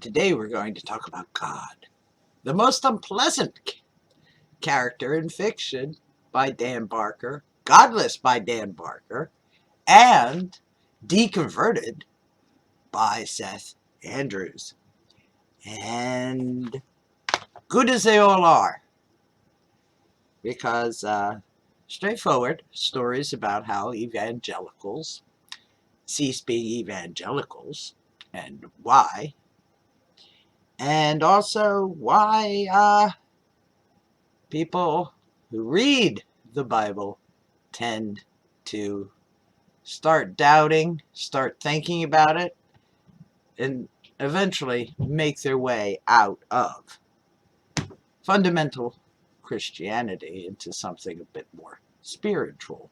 Today we're going to talk about God, the most unpleasant character in fiction by Dan Barker, Godless by Dan Barker, and Deconverted by Seth Andrews. And good as they all are, because straightforward stories about how evangelicals cease being evangelicals and why. And also why people who read the Bible tend to start doubting, start thinking about it, and eventually make their way out of fundamental Christianity into something a bit more spiritual.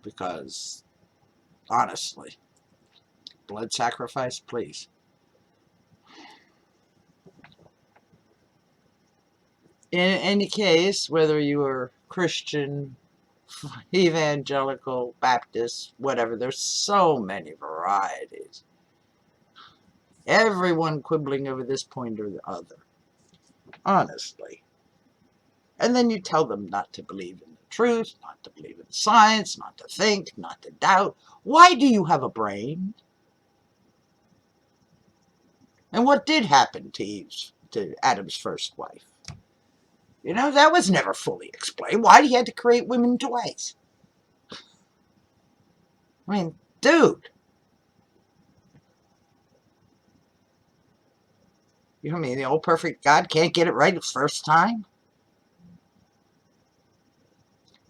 Because, honestly, blood sacrifice, please. In any case, whether you are Christian, evangelical, Baptist, whatever, there's so many varieties. Everyone quibbling over this point or the other. Honestly. And then you tell them not to believe in the truth, not to believe in science, not to think, not to doubt. Why do you have a brain? And what did happen to Adam's first wife? You know, that was never fully explained. Why he had to create women twice? I mean, dude. You know what I mean? The old perfect God can't get it right the first time?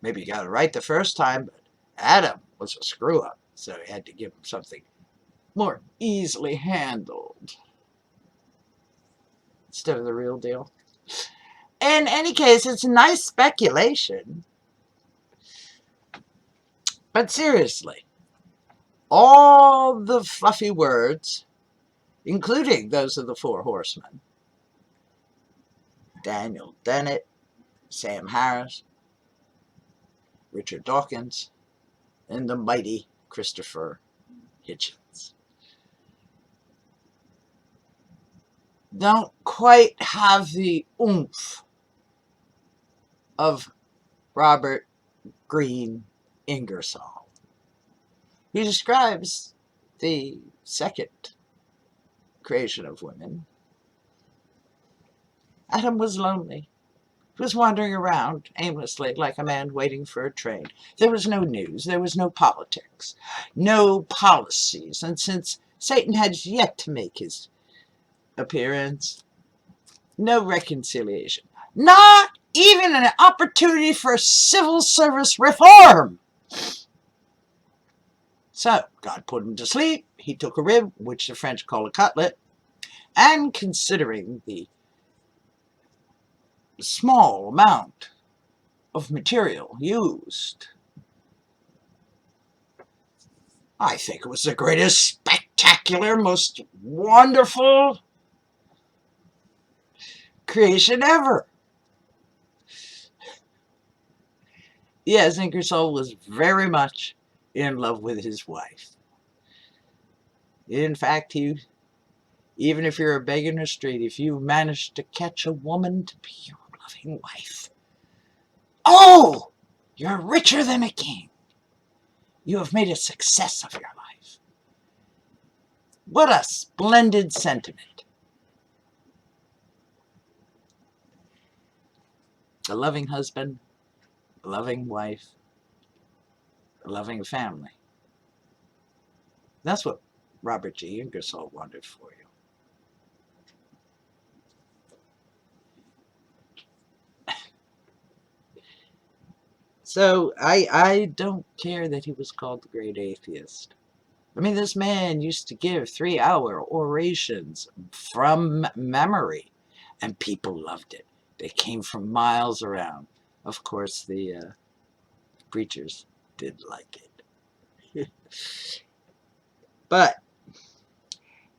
Maybe he got it right the first time, but Adam was a screw-up, so he had to give him something more easily handled instead of the real deal. In any case, it's a nice speculation. But seriously, all the fluffy words, including those of the Four Horsemen, Daniel Dennett, Sam Harris, Richard Dawkins, and the mighty Christopher Hitchens, don't quite have the oomph of Robert Greene Ingersoll. He describes the second creation of women. Adam was lonely. He was wandering around aimlessly like a man waiting for a train. There was no news. There was no politics. No policies. And since Satan had yet to make his appearance, no reconciliation. Not even an opportunity for civil service reform. So, God put him to sleep. He took a rib, which the French call a cutlet, and considering the small amount of material used, I think it was the greatest, spectacular, most wonderful creation ever. Yes, Ingersoll was very much in love with his wife. In fact, even if you're a beggar in the street, if you manage to catch a woman to be your loving wife, oh, you're richer than a king. You have made a success of your life. What a splendid sentiment. A loving husband, a loving wife, a loving family. That's what Robert G. Ingersoll wanted for you. So I don't care that he was called the great atheist. I mean, this man used to give 3-hour orations from memory, and people loved it. They came from miles around. Of course, the preachers did like it. But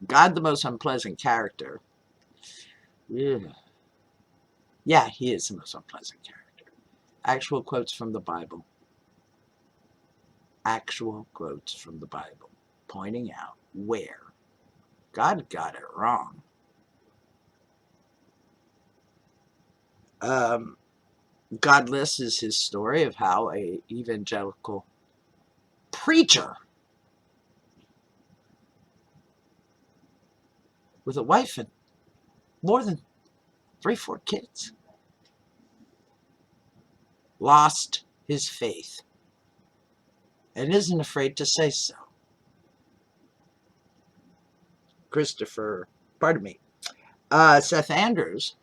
God, the most unpleasant character. Yeah, he is the most unpleasant character. Actual quotes from the Bible. Actual quotes from the Bible pointing out where God got it wrong. Godless is his story of how a evangelical preacher with a wife and more than 3-4 kids lost his faith and isn't afraid to say so. Seth Andrews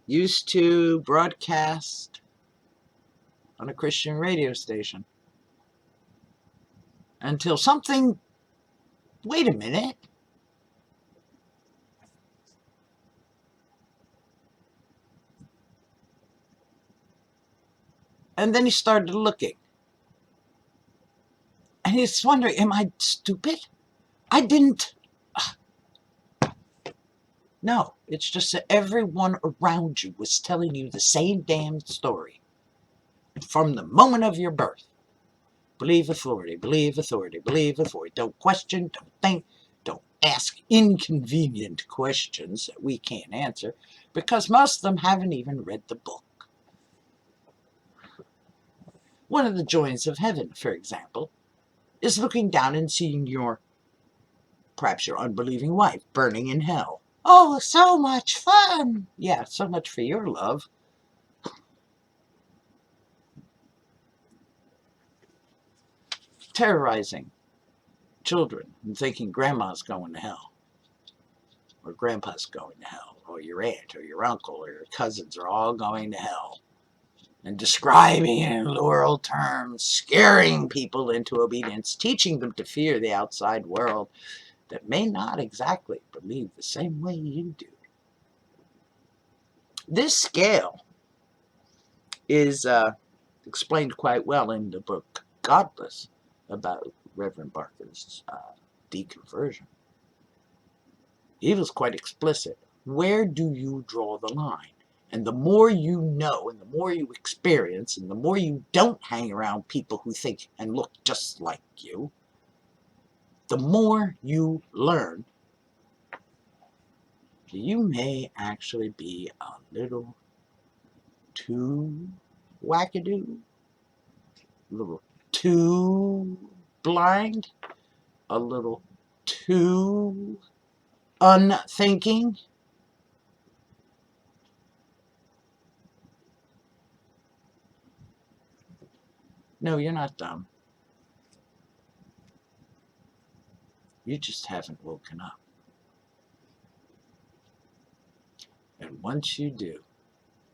used to broadcast on a Christian radio station until something, wait a minute, and then he started looking. And he's wondering, am I stupid? I didn't. No, it's just that everyone around you was telling you the same damn story. From the moment of your birth. Believe authority, believe authority, believe authority. Don't question, don't think, don't ask inconvenient questions that we can't answer, because most of them haven't even read the book. One of the joys of heaven, for example, is looking down and seeing perhaps your unbelieving wife burning in hell. Oh, so much fun! Yeah, so much for your love. Terrorizing children and thinking grandma's going to hell, or grandpa's going to hell, or your aunt, or your uncle, or your cousins are all going to hell. And describing in literal terms, scaring people into obedience, teaching them to fear the outside world that may not exactly believe the same way you do. This scale is explained quite well in the book Godless about Reverend Barker's deconversion. He was quite explicit. Where do you draw the line? And the more you know, and the more you experience, and the more you don't hang around people who think and look just like you, the more you learn that you may actually be a little too wackadoo, a little too blind, a little too unthinking. No, you're not dumb. You just haven't woken up. And once you do,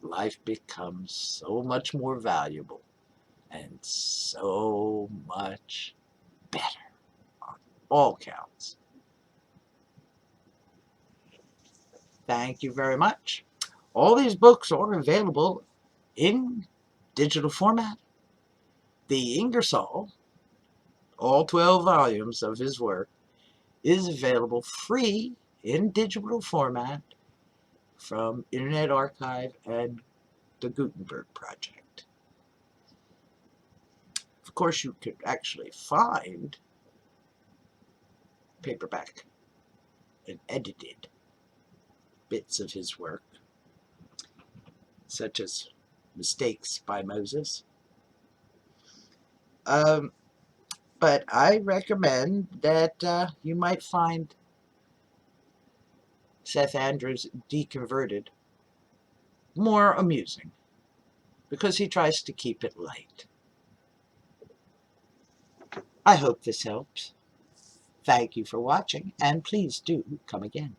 life becomes so much more valuable and so much better on all counts. Thank you very much. All these books are available in digital format. The Ingersoll, all 12 volumes of his work, is available free in digital format from Internet Archive and the Gutenberg Project. Of course, you could actually find paperback and edited bits of his work, such as Mistakes by Moses. But I recommend that you might find Seth Andrews Deconverted more amusing, because he tries to keep it light. I hope this helps. Thank you for watching, and please do come again.